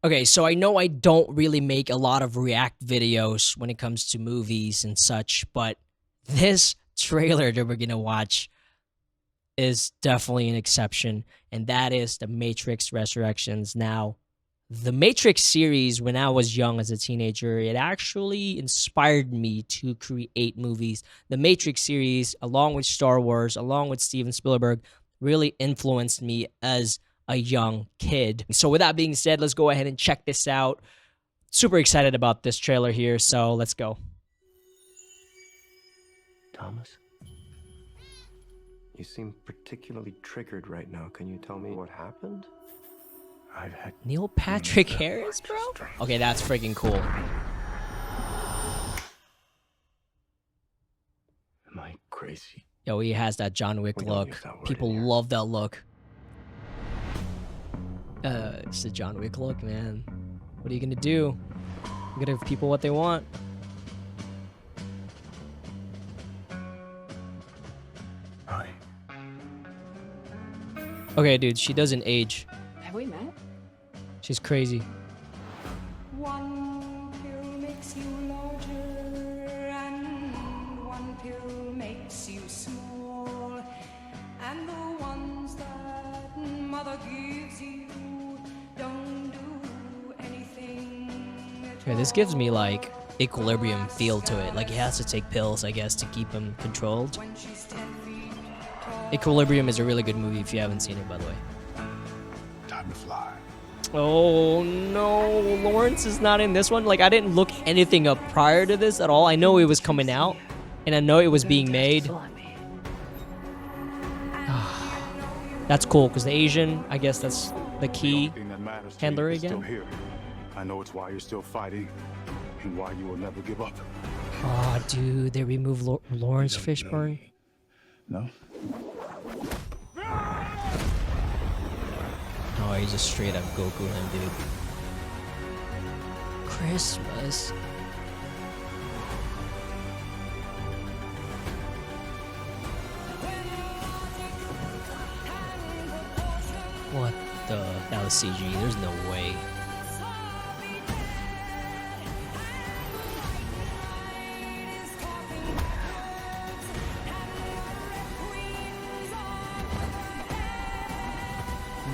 Okay, so I know I don't really make a lot of react videos when it comes to movies and such, but this trailer that we're gonna watch is definitely an exception, and that is The Matrix Resurrections. Now, the Matrix series, when I was young as a teenager, it actually inspired me to create movies. The Matrix series, along with Star Wars, along with Steven Spielberg, really influenced me as a young kid. So with that being said, let's go ahead and check this out. Super excited about this trailer here, so let's go. Thomas? You seem particularly triggered right now. Can you tell me what happened? I've had Neil Patrick Harris, bro? Okay, that's freaking cool. Am I crazy? Yo, he has that John Wick look. People love that look. It's the John Wick look, man. What are you gonna do? You gotta give people what they want. Hi. Okay, dude, she doesn't age. Have we met? She's crazy. One pill makes you larger, and one pill makes you small, and the ones that mother gives you don't do anything at Yeah, this gives me like Equilibrium feel to it. Like he has to take pills, I guess, to keep him controlled. when she's 10 feet tall. Equilibrium is a really good movie if you haven't seen it, by the way. Time to fly. Oh no, Lawrence is not in this one. Like I didn't look anything up prior to this at all. I know it was coming out, and I know it was being made. That's cool, because the Asian, I guess that's the key Thing that matters to handler me is still again. here. I know it's why you're still fighting and why you will never give up. Oh, dude, they removed Lawrence You don't know Fishburne. me. No? Oh, he's just straight up Goku him, dude. Christmas. What the? That was CG. There's no way.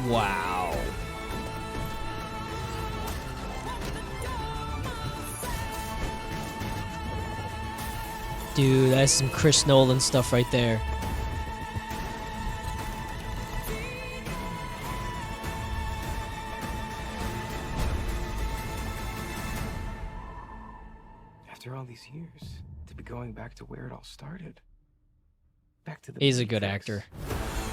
Wow. Dude, that's some Chris Nolan stuff right there. After all these years, to be going back to where it all started. Back to the He's a good basics. actor.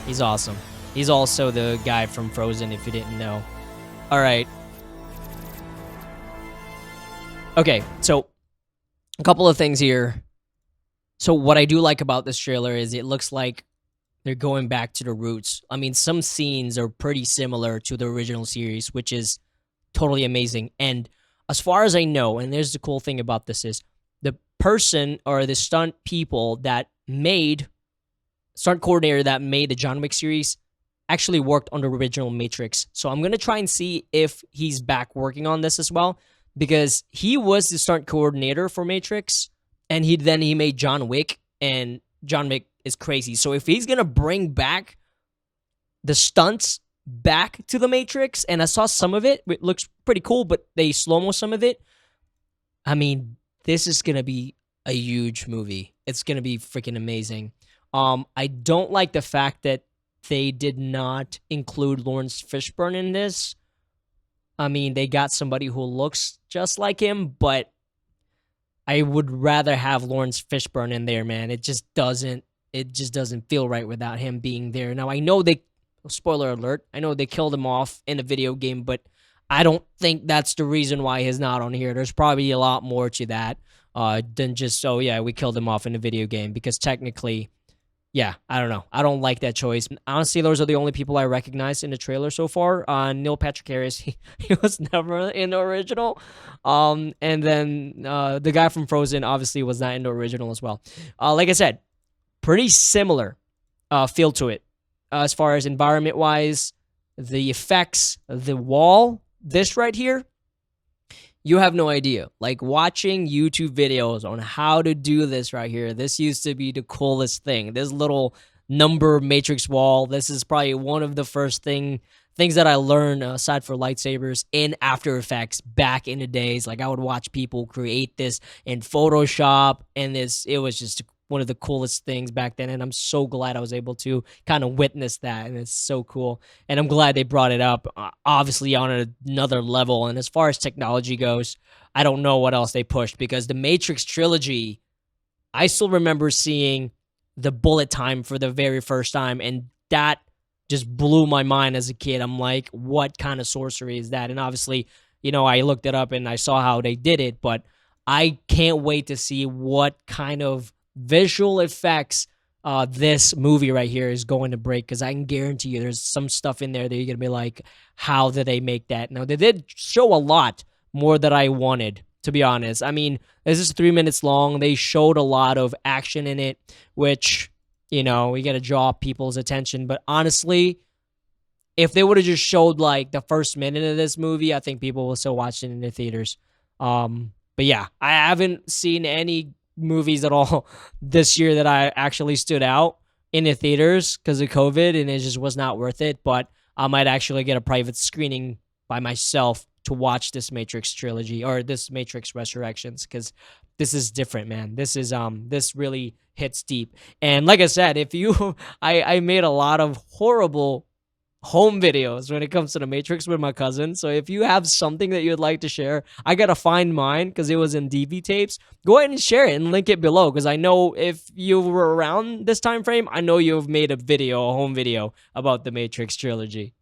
He's awesome. He's also the guy from Frozen, if you didn't know. All right. Okay, so a couple of things here. So what I do like about this trailer is it looks like they're going back to the roots. I mean, some scenes are pretty similar to the original series, which is totally amazing. And as far as I know, and there's the cool thing about this is the person or the stunt people that made stunt coordinator that made the John Wick series actually worked on the original Matrix. So I'm going to try and see if he's back working on this as well, because he was the stunt coordinator for Matrix, and he made John Wick, and John Wick is crazy. So if he's going to bring back the stunts back to the Matrix, and I saw some of it, it looks pretty cool, but they slow-mo some of it. I mean, this is going to be a huge movie. It's going to be freaking amazing. I don't like the fact that they did not include Lawrence Fishburne in this. I mean, they got somebody who looks just like him, but I would rather have Lawrence Fishburne in there, man. It just doesn't feel right without him being there. Now, I know spoiler alert, I know they killed him off in a video game, but I don't think that's the reason why he's not on here. There's probably a lot more to that than just, oh yeah, we killed him off in a video game, because technically, yeah, I don't know. I don't like that choice. Honestly, those are the only people I recognize in the trailer so far. Neil Patrick Harris, he was never in the original. And then the guy from Frozen obviously was not in the original as well. Like I said, pretty similar feel to it. As far as environment-wise, the effects, the wall this right here, you have no idea. Like, watching YouTube videos on how to do this right here, this used to be the coolest thing. This little number matrix wall, this is probably one of the first things that I learned, aside for lightsabers, in After Effects back in the days. Like, I would watch people create this in Photoshop, and it was just one of the coolest things back then, and I'm so glad I was able to kind of witness that, and it's so cool. And I'm glad they brought it up, obviously on another level. And as far as technology goes, I don't know what else they pushed, because the Matrix trilogy, I still remember seeing the bullet time for the very first time, and that just blew my mind as a kid. I'm like, what kind of sorcery is that? And obviously, you know, I looked it up and I saw how they did it, but I can't wait to see what kind of visual effects this movie right here is going to break, because I can guarantee you there's some stuff in there that you're going to be like, how did they make that? Now, they did show a lot more than I wanted, to be honest. I mean, this is 3 minutes long. They showed a lot of action in it, which, you know, we got to draw people's attention. But honestly, if they would have just showed like the first minute of this movie, I think people will still watch it in the theaters. But yeah, I haven't seen any movies at all this year that I actually stood out in the theaters because of COVID, and it just was not worth it. But I might actually get a private screening by myself to watch this Matrix trilogy, or this Matrix Resurrections, because this is different, man. This is this really hits deep. And like I said, if you I made a lot of horrible home videos when it comes to the Matrix with my cousin. So if you have something that you'd like to share, I gotta find mine because it was in DV tapes. Go ahead and share it and link it below, because I know if you were around this time frame, I know you've made a home video about the Matrix trilogy.